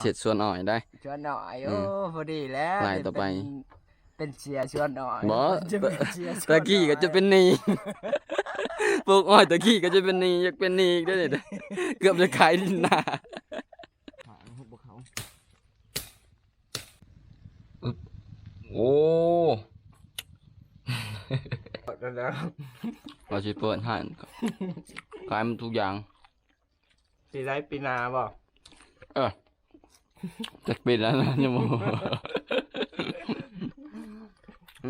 เสร็จส่วนอ่อยได้ชวนหน่อยโอ้พอดีแล้วลายต่อไปเป็นเชียร์ชวนหน่อย บ่ตะกี้ก็จะเป็นนีปลูกอ้อยตะกี้ก็จะเป็นนีอยากเป็นนีอีกได้เลยเกือบจะขายดินนาโอ้เราจะเปิดให้ขายมันทุกอย่างปีไรปีนาบ่จะปิดแล้วนะยังบ่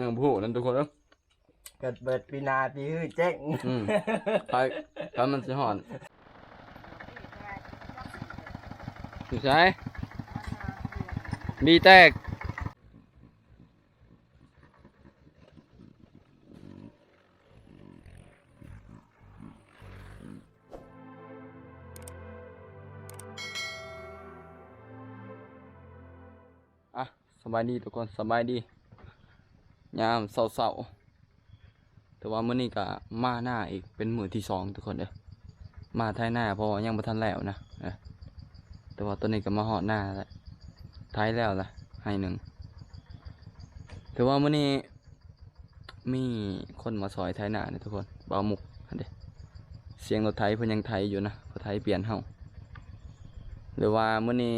ยังพูดนั่นทุกคนแล้วเกิดเปิดปีนาปีฮื้อเจ๊งไปมันสิหอนอยู่ใช่มีแตกสบายดีทุกคนสบายดียามเศร้าๆแต่ว่ามื้อนี้ก็มาหน้าอีกเป็นมื้อที่2ทุกคนเด้อมาท้ายหน้าเพราะว่ายังบ่ทันแล้วนะแต่ว่าตอนนี้ก็มาฮอดหน้าแล้วท้ายแล้วล่ะให้หนึ่งแต่ว่ามื้อนี้มีคนมาซอยท้ายหน้าเนี่ยทุกคนบ่าวมุกเด้เสียงรถไถเพิ่นยังไถอยู่นะรถไถเปลี่ยนเฮาหรือว่ามื้อนี้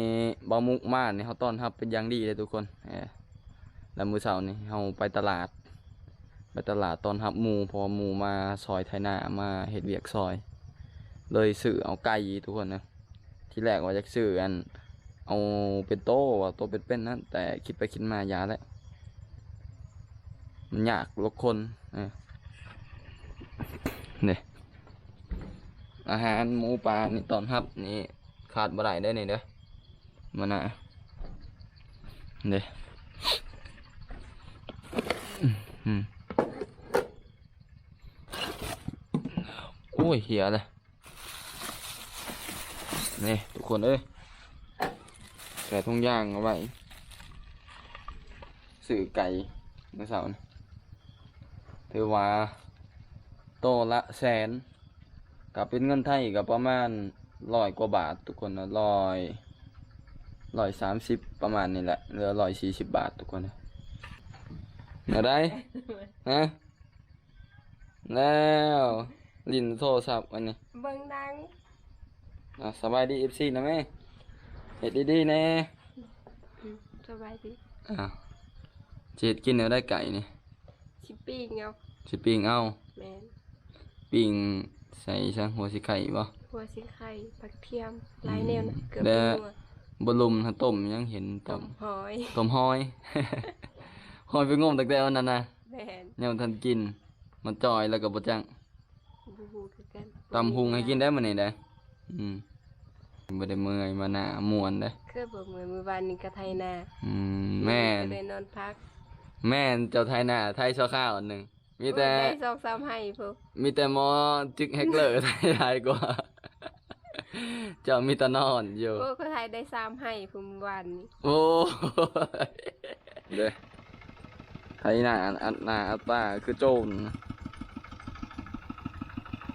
บ่าวมุกมาเนี่ยเฮาต้อนรับเป็นอย่างดีเลยทุกคนแล้วมื้อเช้านี่เฮาไปตลาดต้อนรับหมู่พอหมู่มาซอยไถนามาเฮ็ดเวียกซอยเลยซื้อเอาไก่ทุกคนนะที่แรกว่าจะซื้ออันเอาเป็นโตว่าโตเป็นๆนะแต่คิดไปคิดมายาแล้วมันยากลกคนนี่อาหารหมูปลานี่ต้อนรับนี่ขาดบ่ได้นี่เด้อมันน่ะนี่โอ้ยเหี้ยเลยนี่ทุกคนเอ้ยใส่ทุ่งย่างเอาไว้สื่อไก่เมื่อเสาร์ถือว่าโตละ100,000กับเป็นเงินไทยกับประมาณ100 กว่าบาททุกคนนะ130ประมาณนี้แหละเหลือ140 บาททุกคนนะอะไรฮะแล้วลินโทรศัพท์อันนี้เบิ่งดังสบายดี FC นะแม่เฮ็ดดีๆแน่สบายดีสิเฮ็ดกินแล้วได้ไก่นี่สิปิ้งเอาแม่นปิ้งใส่ซังหัวสิไข่บ่หัวสิไข่ผักเทียมหลายแนวนะเกือบบ่ลุมต้มยังเห็นต้มหอย หอยไปงมตั้งแต่วันนั้นนะแม่นยังทันกินมันจอยแล้วก็บ่จังตำหุงให้กินได้มื้อนี้ได้บ่ได้เมื่อยมาหน้าม่วนเด้คือบ่เมื่อยมื้อวานนี้ก็ไถนาแม่ได้นอนพักแม่เจ้าไทยนาไทยข้าวอันนึงมีแต่2-3ให้พุ่นมีแต่หมอจึกแฮกเลอร์ไทยหลายกว่าเจ้ามีแต่นอนอยู่โอ้ก็ไทยได้3ให้พุ่นวันนี้โอ้เด้ไทยนาอันนาอัตตาคือโจร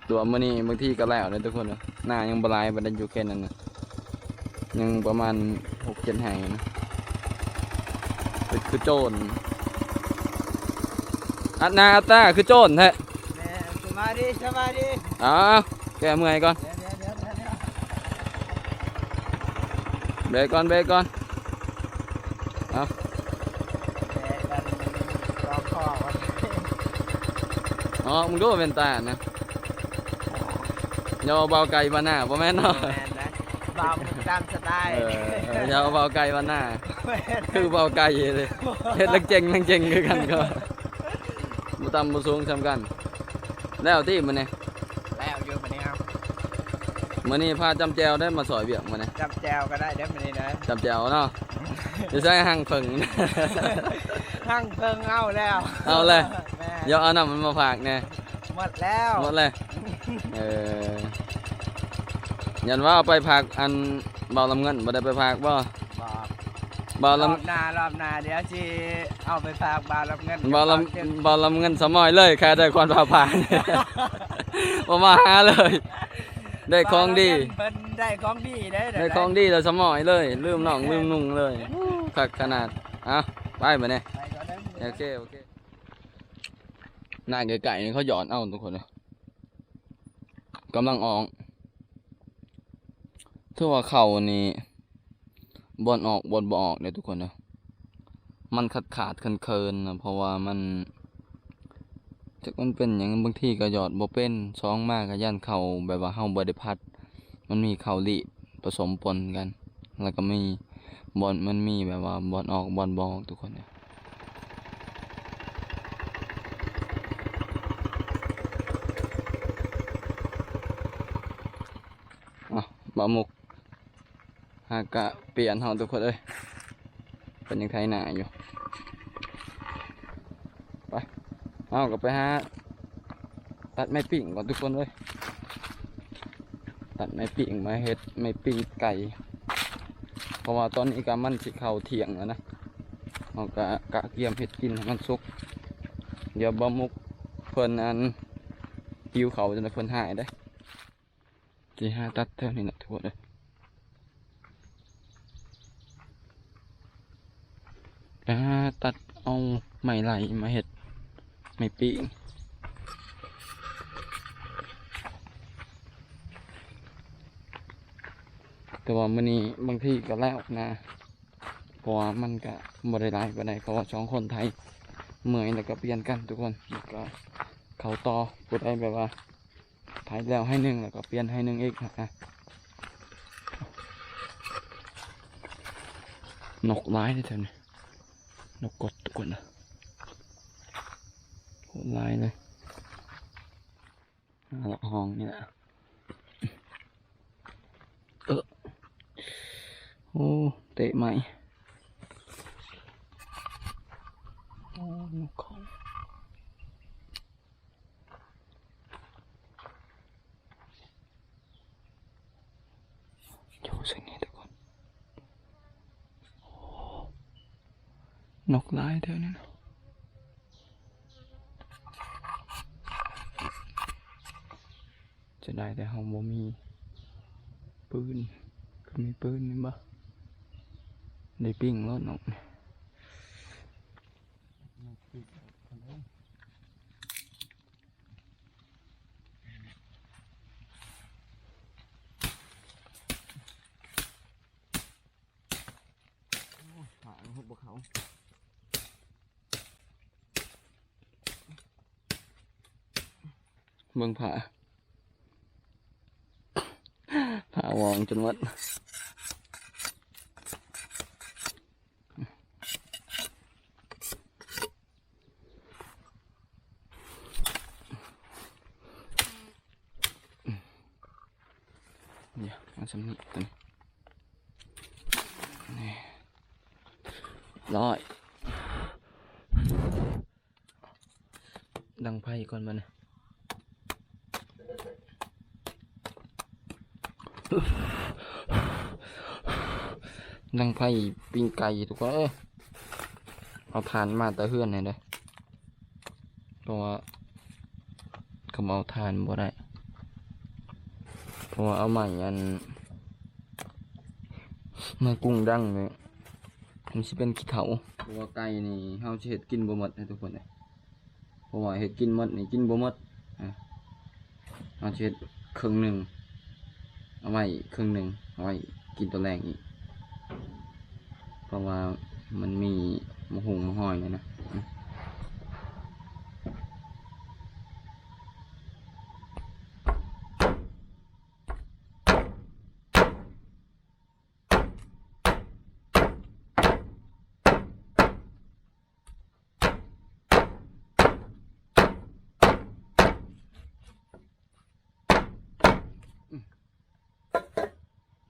ตัวมื้อนี้บางทีก็แล้วเด้ทุกคนนะหน้ายังบ่หลายบ่ได้อยู่แค่นั้นน่ะยังประมาณ 6-7 แห่งนะคือโจรอันนาอัตตาคือโจรแท้สบายดีแกเมื่อยก่อนเบรกก่อนมึงดูเป็นตานะยอเบาไก่บ้านหน้าบ่แม่นเนาะเบาตามสไตล์ยอเบาไก่บ้านหน้าคือเบาไก่เลยเฮ็ดลักเจงคือกันก็บ่ต่ำบ่สูงซ้ำกันแล้วที่มื้อนี้แล้วอยู่มื้อนี้ครับมื้อนี้พาจำแจวได้มาสอยเบียกมื้อนี้จำแจวก็ได้เด้อมื้อนี้เด้อจำแจวเนาะจะใช้หั่งเพิ่งเอาแล้วเดี๋ยวเอาน้ำมันมาฝากแน่หมดเลยยันว่าเอาไปพักอันเบาลำเงินบ่ได้ไปพักบ่รอบหน้าเดี๋ยวสิเอาไปฝากบาลำเงินบาลำเงินสมอยเลยแค่ได้ความผ่านบ่มาหาเลยได้ของดีเพิ่น ได้ของดีได้ ได้ของดีเราสมอยเลยลืมน้องลืมนุ่งเลยคักขนาดเอาไปมาเนี่ย ไปก่อนเด้อ โอเคหน้าไก่ๆนี่เขาหยอดเอาทุกคนเลยกำลังออกถ้าว่าเข่านี่บอลออกบอลบ่ออกเลยทุกคนเลยมันขาดเคินนะเพราะว่ามันจากมันเป็นอย่างบางที่ก็หยอดบ่เป็นช้องมากก็ย่านเข่าแบบว่าเฮาบ่ได้พัดมันมีเข่าลีดผสมปนกัน แล้วก็มีบอลมันมีแบบว่าบอลออกบอลบ่ออกทุกคนเนี่ยบะหมกหากะเปลี่ยนเฮาทุกคนเลยเป็นยังไงหนาอยู่ไปเอากลับไปหาตัดไม้ปิ่งก่อนทุกคนเลยตัดไม้ปิ่งมาเฮ็ดไม้ปิ่งไก่เพราะว่าตอนนี้ก็มันสิเข้าเที่ยงแล้วนะเอากะเกียมเฮ็ดกินให้มันสุกเดี๋ยวบะหมกเพิ่นอันหิวเขาจนเพิ่นหายได้สิหาตัดเท่านี้นะทุกคนเลยตัดเอาไม้ไหลมาเห็ดไม้ปีงแต่ว่ามื้อนี้บางทีก็แล้วนะเพราะว่ามันก็บ่ได้หลายปานใดเพราะว่า2คนไทยเมื่อยแล้วก็เปลี่ยนกันทุกคนแล้วก็เข้าต่อผู้ใดแบบว่าไทยแล้วให้หนึ่งแล้วก็เปลี่ยนให้หนึ่งอีกนะนกร้ายเลยแถวนี้นกกดทุกคนนะโหดร้ายเลยละห้องนี่แหละโอ้เตะไหมโอ้นกเขาอยู่สิ่งนี้ทุกคนนกร้ายเท่านี้นะจะได้แต่ห้องบ่มีปืนก็มีปืนนี่บ่ได้ปิ้งรถนกเนี่ยหางหุบเขาเบิ่งผาวองจนวัดเนี่ยมาสำนึกกันนี่ร้อยดังไพ่ก่อนมาเนี่ยดังไพ่ปิ้งไก่ทุกคนเอาทานมาแต่เฮือนเลยเพราะว่าเขาเอาทานบ่ได้เพราะว่าเอาใหม่อันเมื่อกุ้งดังเนี่ยมันจะเป็นขี้เถาเพราะว่าไก่นี่เฮาสิเฮ็ดกินบ่หมดนะทุกคนเพราะว่าเฮ็ดกินหมดนี่กินบ่หมดเฮาสิเฮ็ดครึ่งหนึ่งเอาไว้ครึ่งหนึ่งเอาไว้กินตัวแรงอีกเพราะว่ามันมีมะฮุงมะห้อยเลยนะ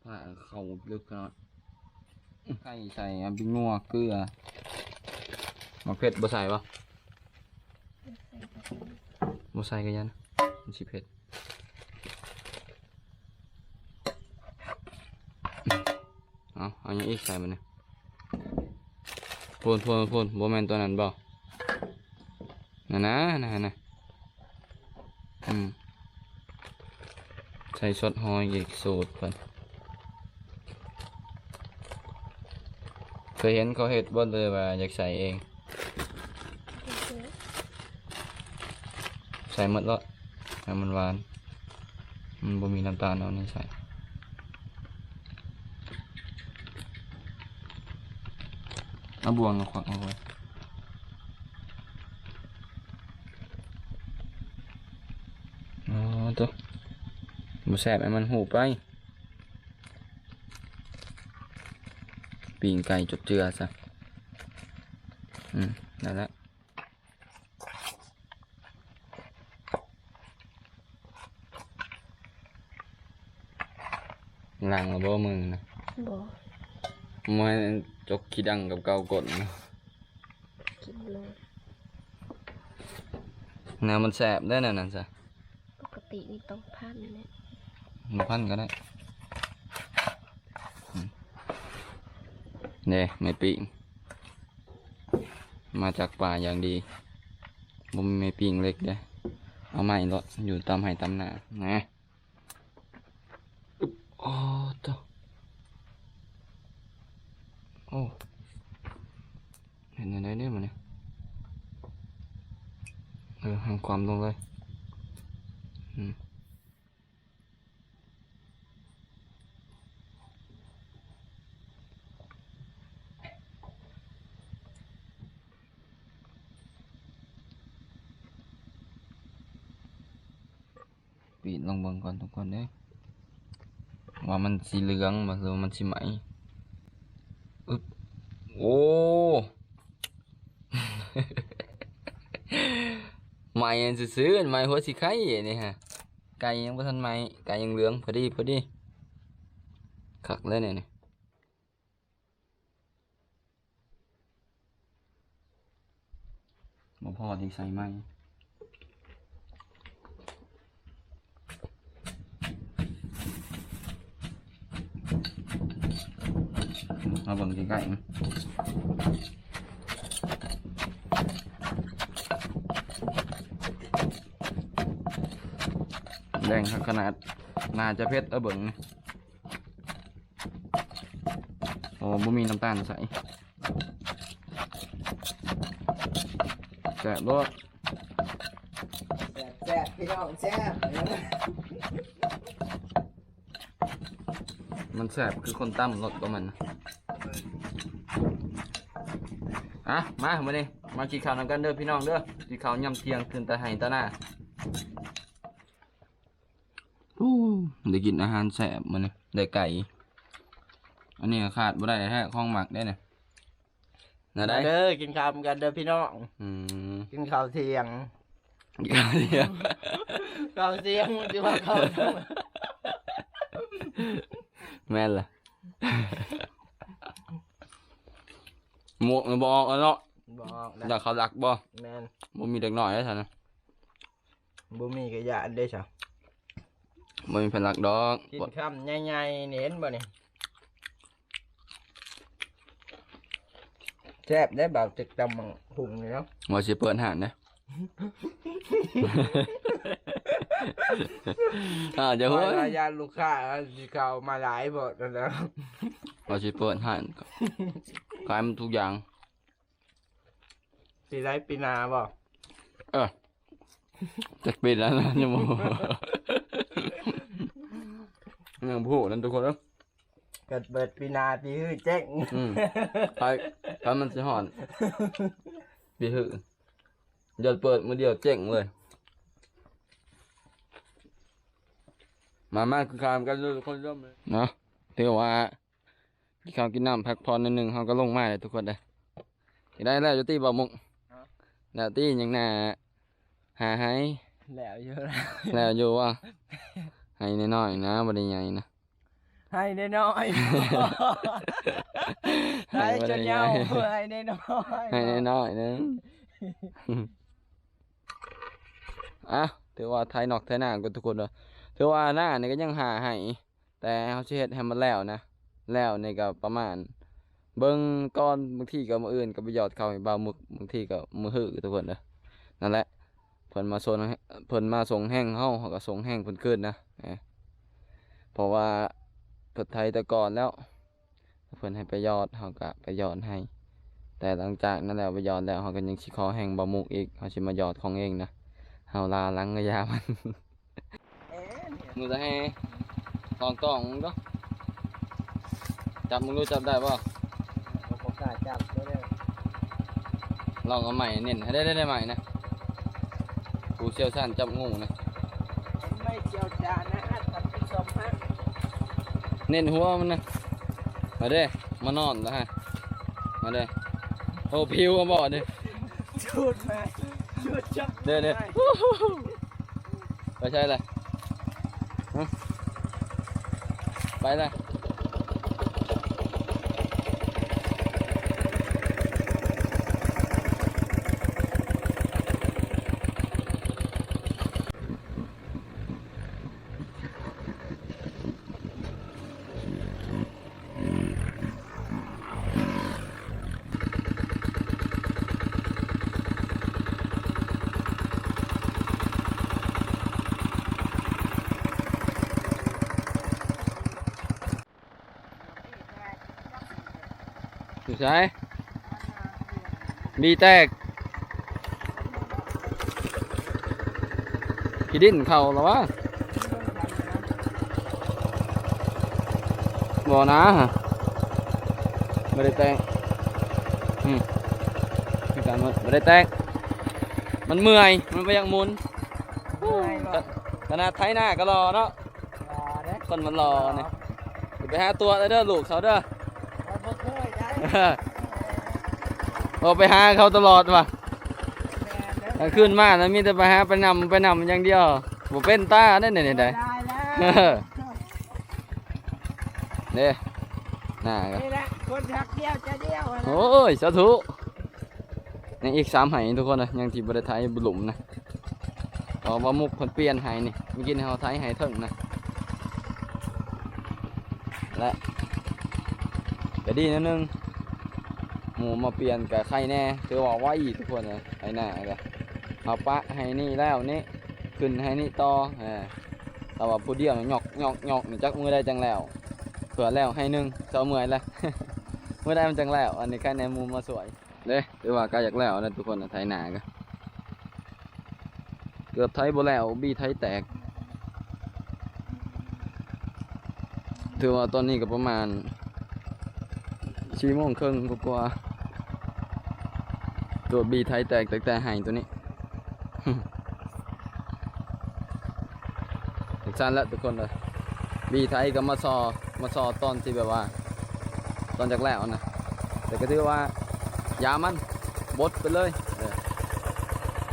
ผ้าเขาลึกขนาดไข่ใส่บิงนัวเกลือมะเผ็ดบ่ใส่ปะบ่ใส่กันยันมันสิเผ็ดเอาอย่างอีกใส่มันเนี่ยพูนบ่แม่นตัวนั้นบ่นะใส่ซอสหอยอีกสูตรเพิ่น เคยเห็นเขาเฮ็ดบ่เลยว่าอยากใส่เอง ใส่หมดแล้วให้มันหวานมันบ่มีน้ำตาลเอานี่ใส่เอาบวงเอาขวักเอาไว้อ๋อตัวบ่แซ่บให้มันหูไปปีงไก่จบเจือซะนั่นแหละหลังแล้วบ่มึงนะ บ่ มันจกขี้ดังกับเกากดนะ กินเลย น้ำมันแซ่บได้อนั่นซะ ปกตินี่ต้องพันเนี่ย มาพันก็ได้เนี่ยไม่ปิ้งมาจากป่าอย่างดีบ่มีไม่ปิ้งเล็กเด้อเอาใหม่รถอยู่ตามไห้ตามหน้านะอึ๊บโอ้ตัวโอ้เห็นอะไรเนี่ยมันเนี่ยหันความลงเลยปีนลงเบิ่งก่อนทุกคนเด้อว่ามันสีเหลืองบ่หรือว่ามันสีไหมอึ๊บโอ้ ไหม้อันซื้อๆไหม้หัวสิไข่นี่ฮะไก่ยังบ่ทันไหม้ไก่ยังเหลืองพอดีคักเลยเนี่ยบ่พอที่ใส่ไหม้มาเบิ่งใกล้ๆมั้ยแดงขนาดน่าจะเผ็ดเบิ่งโอ้บ่มีน้ำตาลใส่แซ่บรส แซ่บพี่น้องแซ่บ มันแซ่บคือคนตั้มรสประมันมาดิมากินข้าวนำกันเด้อพี่น้องเด้อกินข้าวยำเที่ยงคืนตาไห้ตาหน้าได้กินอาหารแซ่บมันนี่ได้ไก่อันนี้ขาดบ่ได้แท้ของหมักได้เนี่ยน่าได้ เด้อกินข้าวกันเด้อพี่น้อง กินข้าวเที่ยง กินข้าวเที่ยง ข้าวเที่ยงที่ว่าข้าวเที่ยง แม่นล่ะหมวกมันบอกเนาะ บอกนะ อยากเขารักบ่ แม่น บ่มีเด็กน้อยได้ซั่นนะ บ่มีกระยานได้ซะ บ่มีเพิ่นรักดอก กินคำใหญ่ๆนี่เห็นบ่นี่แซ่บได้แบบตึกตำบังหุงนี่เนาะ ว่าสิเปิดห้านนะจะ เพ ฮู้ ราะว่ายานลูกค้าสิเข้ามาหลายบ่นั่นนะ ว่าสิเปิดห้านขายมันทุกอย่าง สิได้ปีหนาบ่ จักปีแล้วนะยังบ่ยังบ่ฮู้นั่นทุกคนเด้อ เกิดเปิดปีหนาปีฮื้อเจ๊ง ไปมันสิฮอดปีหื้อเดี๋ยวเปิดมื้อเดียวเจ๊งเลยมาคือข้ามกันทุกคนเริ่มเลยเนาะถือว่ากินข้าวกินน้ำพักผ่อนนิดนึงเขาก็ลงมาเลยทุกคนเลยได้แล้วจุตี้บ่มุกแล้วตี้ยังน่าหาให้ แล้วเยอะแล้ว แล้วอยู่ว่าให้น้อยๆนะบ่ได้ใหญ่นะ ให้ได้น้อยให้จนยาวให้ได้น้อย ให้น้อยๆนึงอ่ะถือว่าไทยนอกไทยหน้ากันทุกคนเลยถือว่าหน้านี่ก็ยังหาให้แต่เขาสิเฮ็ดให้มันแล้วนะแล้วนี่ก็ประมาณเบิ่งก่อนบางทีก็มื้ออื่นก็ไปหยอดเข้าให้บ่าวมึกบางทีก็มื้อหื้อทุกคนเด้อนั่นแหละเพิ่นมาส่งแห้งเฮาก็ส่งแห้งเพิ่นคืนนะเพราะว่าเพิ่นไทยแต่ก่อนแล้ว เพิ่นให้ไปยอดเฮาก็ไปยอดให้ แต่หลังจากนั้นแล้วไปยอดแล้วเฮาก็ยังสิขอแห่งบ่มุกอีกเฮาสิมายอดของเองนะเฮาลาหลังกะยามัน มึงจะให้ลองต้องมึงก็จับมึงรู้จับได้ป่ะ ผมกล้าจับได้เลย ลองเอาใหม่เน้นให้ได้ใหม่นะผู้เชี่ยวชาญจับงูนะ ไม่เจียวจานนะตัดเป็นสมฮะ เน้นหัวมันนะมาเด้มานอนแล้วฮะมาเด้โอ้พิวมาบอกเด้ ชุดมาชุดจับ เด้ไปใช่เลยฮะไปเลยอยู่ใช่มีแตกขี้ดินเข่าหรอวะบ่อนะฮะไม่ได้แตกคือการไม่ได้แตกมันเมื่อยมันไปยังมุนขนาดไถหน้าก็รอเนาะคนมันรอเนี่ยไปหาตัวเด้อลูกเขาเด้อ เราไปหาเขาตลอดว่ะขึ้นมาแล้วมีแต่ไปหาไปนำอย่างเดียวบ่เป็นตาได้เนี่ยได้เนี่ยน่าก็ นี่แหละคนหักเดียวจะเดียวนะ โอ้ยสาธุยังอีก3ไหทุกคนนะยังที่บริไทยบุหลุมนะพอว่ามุกคนเปลี่ยนไหนี่เมื่อกี้เขาไทยไหเถิงนะและก็ดีนิดนึงหมูมาเปลี่ยนกับไข่แน่คือว่าไว้ทุกคนนะไอ้หน้าก็เอาปะให้นี่แล้วนี่ขึ้นให้นี่ต่อแต่ว่าผู้เดียวหยอกนี่จักมือได้จังแล้วเผื่อแล้วให้นึงเจ้าเมื่อยแล้ว เมื่อได้มันจังแล้วอันนี้แค่ในมุมมาสวยเด้ถือว่าใกล้อยากแล้วนะทุกคนนะไทยหน้าก็เกือบไทยบ่แล้วบี้ไทยแตกถือว่าตอนนี้ก็ประมาณ4 โมงครึ่งกว่าตัวบีไทยแตกแต่หายตัวนี้ อีกสั้นแล้วทุกคนเลยบีไทยก็มาซอตอนที่แบบว่าตอนจากแล้วนะแต่ก็ถือว่ายามันบดไปเลย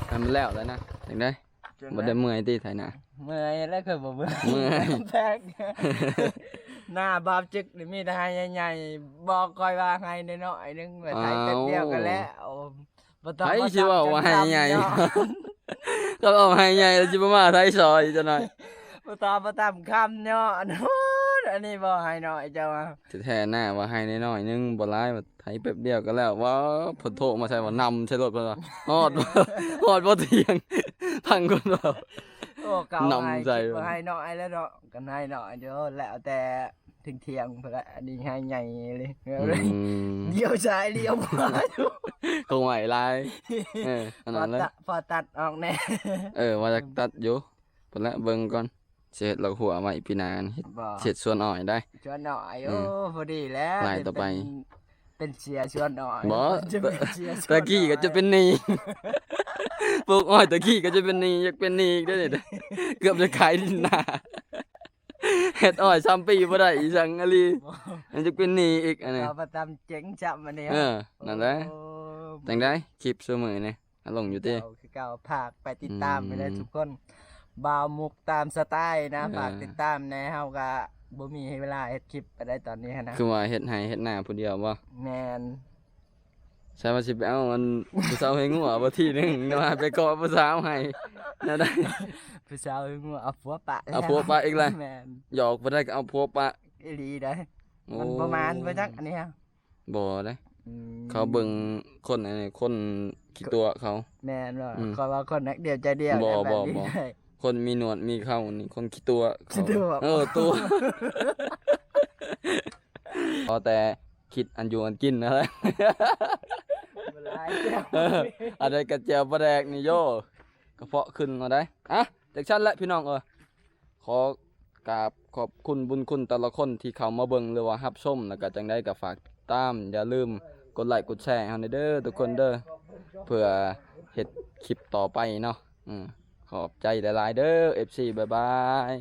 ให้มันแล้วเลยนะอย่างได้บ่ได้เมื่อยตีไทยนะ เมื่อยแล้วเคยบอกเมื่อย เมื่อย แพกหน้าบาปจึกนี่มีทายใหญ่ๆบอกคอยว่าให้น้อยๆนึงว่าไทยแป๊บเดียวกันแล้วบ่ต้อง ไทย มา ชื่อว่าว่าให้ใหญ่ เนาะ ก็เอาให้ใหญ่แล้วจิบมาไทยซอยจะหน่อย บ่ต้องมาตามคำเนาะอันนี้บ่ให้น้อยเจ้าว่า แท้ๆหน้าว่าให้น้อยๆนึงบ่ร้ายว่าไทยแป๊บเดียวก็แล้วว่าผลโทษมาใช่ว่านำใช่รถเพิ่นว่าฮอดบ่ ฮอดบ่เที่ยงพังคนบ่ โอ้เก่าน ำ ให้ ใจ คิดว่าให้น้อยแล้วเนาะกันให้น้อยเด้อแล้วแต่ถึงเที่ยงเพิ่นก็อันนี้ให้ใหญ่เลยเลี้ยวซ้ายเลี้ยวขวาอยู่ คงไหวลายอันนั้นเลย พอตัดออกแน่ ว่าจะตัดอยู่เพิ่นละเบิ่งก่อนเสร็จแล้วหัวใหม่ปีหน้าเฮ็ด บ่ เสร็จส่วนอ้อยได้ ชวนหน่อยโอ้พอดีแล้ว ลายต่อไป เป็นเสียชวนหน่อย บ่ จะเป็นเสียชวนหน่ ตะ อย กี้ก็จะเป็นหนี้ ปลูกอ้อยตะกี้ก็จะเป็นหนี้อยากเป็นหนี้อีกได้อเนี่ยเกือบจะขายดินนา เฮ็ดอ้อย3 ปีบ่ได้อีสังอะลีมันจะเป็นหนี้อีกอันนี้ เราประจำเจ๋งจับมันนี่ นั่นแหละ โอ้ จังได้คลิปซุมื้อนี่ลงอยู่ติ เก่าคือเก่าฝากไปติดตามไปเลยทุกคนบ่าวมุกตามสไตล์นะฝากติดตามในเฮาก็บ่มีเวลาเฮ็ดคลิปไปได้ตอนนี้นะ คือว่าเฮ็ดให้เฮ็ดหน้าผู้เดียวบ่ แมน ใช่ว่าสิไปเอามันผู้สาวให้งัวบ่ทีหนึงแต่ว่าไปเกาะผู้สาวให้น่าได้ ผู้สาวงัวเอาผัวปะ เอาผัวปะอีกเลย แมน หยอกบ่ได้ก็เอาผัวปะ อีหลีได้ โอ้ มันประมาณไปจักอันนี้ฮะ บ่ได้ อืม เขาเบิ่งคนอันนี้คนขี้ตัวเขา แมนว่า อืม ก็ว่าคนนักเดียวใจเดียว บ่ ได้ บ่ นี้ บ่ ได้ คนมีหนวดมีเขานี่คนขี้ตัวเขา ขี้ตัว ตัว พอแต่ คิดอันอยู่อันกินนะ เวลาเจ้า อะไรกระเจียวปลาแดกนี่โยกระเพาะขึ้นมาได้อ่ะจากชั้นและพี่น้องขอกราบขอบคุณบุญคุณแต่ละคนที่เข้ามาเบิ่งหรือว่ารับชมแล้วก็จังได้ก็ฝากตามอย่าลืมกดไลค์กดแชร์ให้เฮาเด้อทุกคนเด้อเพื่อเฮ็ดคลิปต่อไปเนาะขอบใจหลายๆเด้อ FC บ๊ายบาย